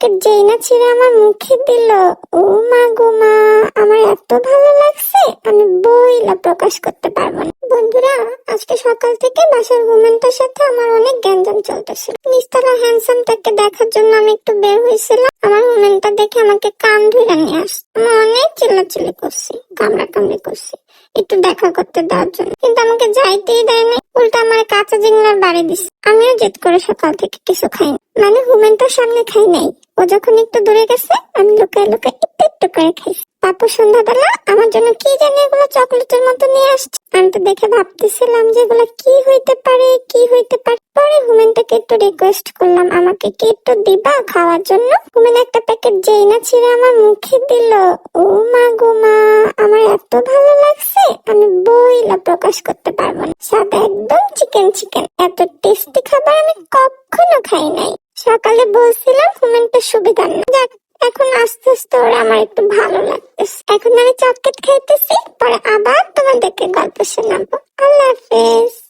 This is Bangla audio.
প্যাকেট যেই না ছিঁড়ে আমার মুখে দিল, ও মা গো মা, আমার এত ভালো লাগছে আমি বইলা প্রকাশ করতে পারবো না। বন্ধুরা, আজকে সকাল থেকে বাসার ওমেনটার সাথে আমার অনেক গ্যাঞ্জাম চলতেছিল। নিচতলা হ্যান্ডসামটাকে দেখার জন্য আমি একটু বের হয়েছিলাম। আমার ওমেনটা দেখে আমাকে কান ধরে নিয়ে আসছে। আমি অনেক চিল্লাচিল্লি করছি, কামড়াকামড়ি করছি একটু দেখা করতে দেওয়ার জন্য, কিন্তু আমাকে যাইতেই দেয় নাই। উল্টা আমার কাঁচা জিংলার বাড়ি দিছে। আমিও জেদ করে সকাল থেকে কিছু খাই না, মানে হুমেনটার সামনে খাই নাই। ও যখন একটু দূরে গেছে আমি লুকায় লুকায় একটু একটু করে খাইছি। তারপর সন্ধ্যাবেলা আমার জন্য কি জানি এগুলো চকলেটের মতো নিয়ে আসছে। আমি তো দেখে ভাবতেছিলাম যে এগুলো কি হইতে পারে, কি হইতে পারে। পরে হুমেনটাকে একটু রিকোয়েস্ট করলাম আমাকে কি একটু দিবা খাওয়ার জন্য। হুমেন একটা প্যাকেট যেই না ছিঁড়ে আমার মুখে দিল, ও মা গো মা, আমার এত ভালো লাগছে আমি বইলা প্রকাশ করতে পারবো না। স্বাদ একদম চিকেন চিকেন, এত টেস্টি খাবার আমি কখনো খাই নাই। সকালে বলছিলাম হুমেনটা সুবিধা না, যাক এখন আস্তে আস্তে ওরা আমার একটু ভালো লাগতেছে। এখন আমি চকলেট খাইতেছি, পরে আবার তোমাদেরকে গল্প শোনাবো। আল্লাহ হাফেজ।